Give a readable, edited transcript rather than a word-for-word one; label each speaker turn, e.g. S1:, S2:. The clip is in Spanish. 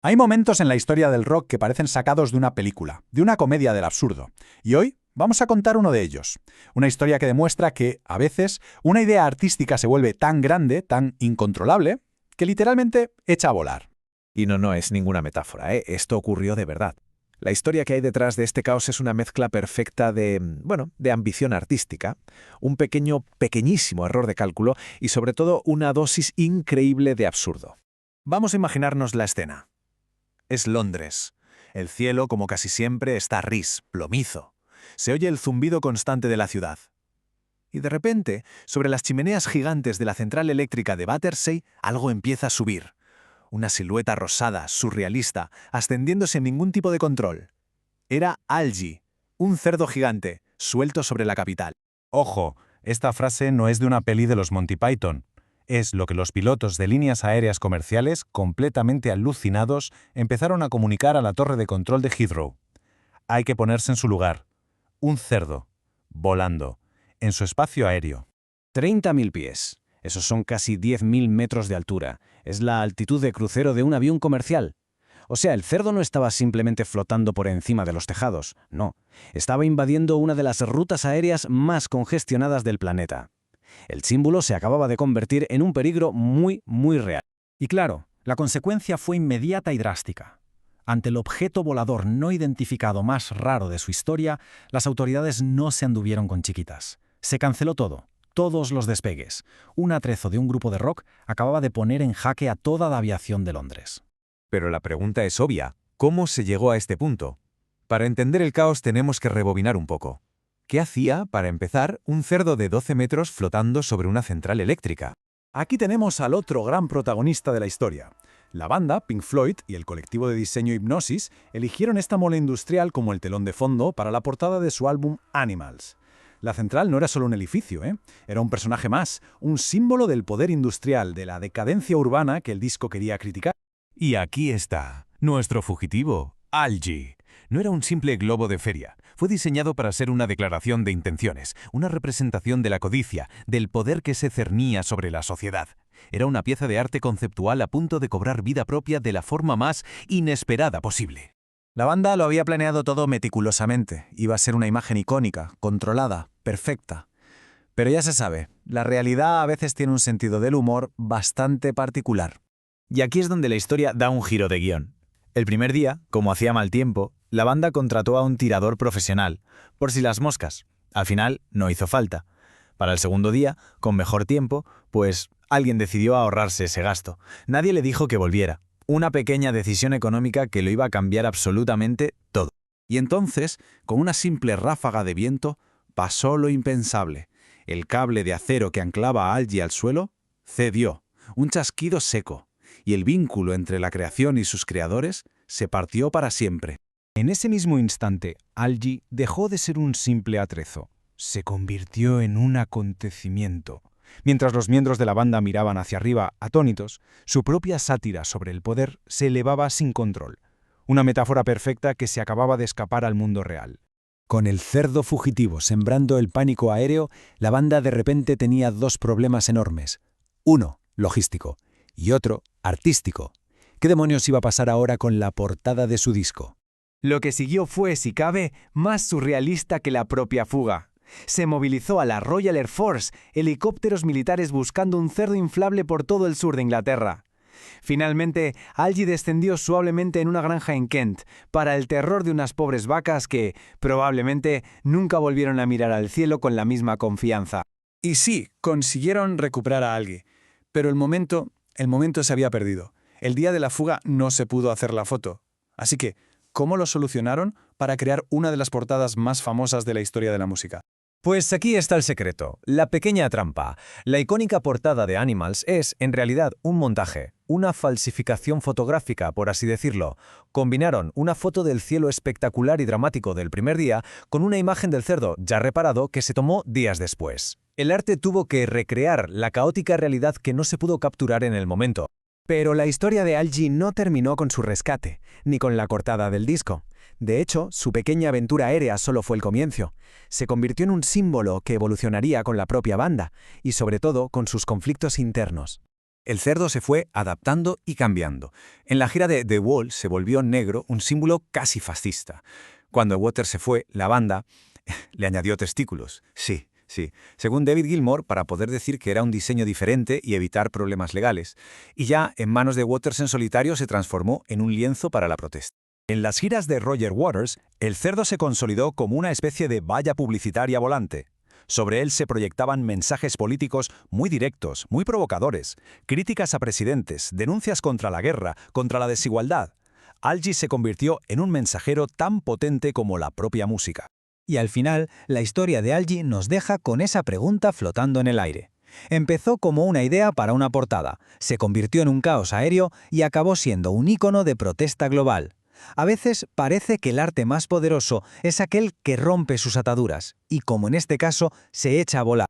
S1: Hay momentos en la historia del rock que parecen sacados de una película, de una comedia del absurdo. Y hoy vamos a contar uno de ellos. Una historia que demuestra que, a veces, una idea artística se vuelve tan grande, tan incontrolable, que literalmente echa a volar.
S2: Y no es ninguna metáfora, ¿eh? Esto ocurrió de verdad. La historia que hay detrás de este caos es una mezcla perfecta de ambición artística, un pequeñísimo error de cálculo y sobre todo una dosis increíble de absurdo.
S3: Vamos a imaginarnos la escena. Es Londres. El cielo, como casi siempre, está gris, plomizo. Se oye el zumbido constante de la ciudad. Y de repente, sobre las chimeneas gigantes de la central eléctrica de Battersea, algo empieza a subir. Una silueta rosada, surrealista, ascendiendo sin ningún tipo de control. Era Algie, un cerdo gigante, suelto sobre la capital.
S4: Ojo, esta frase no es de una peli de los Monty Python. Es lo que los pilotos de líneas aéreas comerciales, completamente alucinados, empezaron a comunicar a la torre de control de Heathrow. Hay que ponerse en su lugar. Un cerdo, volando, en su espacio aéreo.
S2: 30.000 pies. Esos son casi 10.000 metros de altura. Es la altitud de crucero de un avión comercial. O sea, el cerdo no estaba simplemente flotando por encima de los tejados, no. Estaba invadiendo una de las rutas aéreas más congestionadas del planeta. El símbolo se acababa de convertir en un peligro muy real.
S1: Y claro, la consecuencia fue inmediata y drástica. Ante el objeto volador no identificado más raro de su historia, las autoridades no se anduvieron con chiquitas. Se canceló todo, todos los despegues. Un atrezo de un grupo de rock acababa de poner en jaque a toda la aviación de Londres.
S5: Pero la pregunta es obvia. ¿Cómo se llegó a este punto? Para entender el caos tenemos que rebobinar un poco. ¿Qué hacía, para empezar, un cerdo de 12 metros flotando sobre una central eléctrica?
S1: Aquí tenemos al otro gran protagonista de la historia. La banda, Pink Floyd, y el colectivo de diseño Hipgnosis eligieron esta mole industrial como el telón de fondo para la portada de su álbum Animals. La central no era solo un edificio, era un personaje más, un símbolo del poder industrial, de la decadencia urbana que el disco quería criticar.
S5: Y aquí está, nuestro fugitivo, Algie. No era un simple globo de feria. Fue diseñado para ser una declaración de intenciones, una representación de la codicia, del poder que se cernía sobre la sociedad. Era una pieza de arte conceptual a punto de cobrar vida propia de la forma más inesperada posible.
S3: La banda lo había planeado todo meticulosamente. Iba a ser una imagen icónica, controlada, perfecta. Pero ya se sabe, la realidad a veces tiene un sentido del humor bastante particular.
S2: Y aquí es donde la historia da un giro de guión. El primer día, como hacía mal tiempo, la banda contrató a un tirador profesional, por si las moscas. Al final, no hizo falta. Para el segundo día, con mejor tiempo, pues alguien decidió ahorrarse ese gasto. Nadie le dijo que volviera. Una pequeña decisión económica que lo iba a cambiar absolutamente todo.
S3: Y entonces, con una simple ráfaga de viento, pasó lo impensable. El cable de acero que anclaba a Algie al suelo cedió, un chasquido seco, y el vínculo entre la creación y sus creadores se partió para siempre.
S4: En ese mismo instante, Algie dejó de ser un simple atrezo. Se convirtió en un acontecimiento. Mientras los miembros de la banda miraban hacia arriba, atónitos, su propia sátira sobre el poder se elevaba sin control. Una metáfora perfecta que se acababa de escapar al mundo real. Con el cerdo fugitivo sembrando el pánico aéreo, la banda de repente tenía dos problemas enormes. Uno, logístico, y otro, artístico. ¿Qué demonios iba a pasar ahora con la portada de su disco?
S6: Lo que siguió fue, si cabe, más surrealista que la propia fuga. Se movilizó a la Royal Air Force, helicópteros militares buscando un cerdo inflable por todo el sur de Inglaterra. Finalmente, Algie descendió suavemente en una granja en Kent, para el terror de unas pobres vacas que, probablemente, nunca volvieron a mirar al cielo con la misma confianza.
S3: Y sí, consiguieron recuperar a Algie, pero el momento se había perdido. El día de la fuga no se pudo hacer la foto. Así que, ¿cómo lo solucionaron para crear una de las portadas más famosas de la historia de la música?
S7: Pues aquí está el secreto, la pequeña trampa. La icónica portada de Animals es, en realidad, un montaje, una falsificación fotográfica, por así decirlo. Combinaron una foto del cielo espectacular y dramático del primer día con una imagen del cerdo ya reparado que se tomó días después. El arte tuvo que recrear la caótica realidad que no se pudo capturar en el momento.
S6: Pero la historia de Algie no terminó con su rescate, ni con la cortada del disco. De hecho, su pequeña aventura aérea solo fue el comienzo. Se convirtió en un símbolo que evolucionaría con la propia banda y, sobre todo, con sus conflictos internos.
S3: El cerdo se fue adaptando y cambiando. En la gira de The Wall se volvió negro, un símbolo casi fascista. Cuando Waters se fue, la banda le añadió testículos. Sí. Según David Gilmour, para poder decir que era un diseño diferente y evitar problemas legales. Y ya, en manos de Waters en solitario, se transformó en un lienzo para la protesta.
S1: En las giras de Roger Waters, el cerdo se consolidó como una especie de valla publicitaria volante. Sobre él se proyectaban mensajes políticos muy directos, muy provocadores, críticas a presidentes, denuncias contra la guerra, contra la desigualdad. Algie se convirtió en un mensajero tan potente como la propia música.
S2: Y al final, la historia de Algie nos deja con esa pregunta flotando en el aire. Empezó como una idea para una portada, se convirtió en un caos aéreo y acabó siendo un ícono de protesta global. A veces parece que el arte más poderoso es aquel que rompe sus ataduras y, como en este caso, se echa a volar.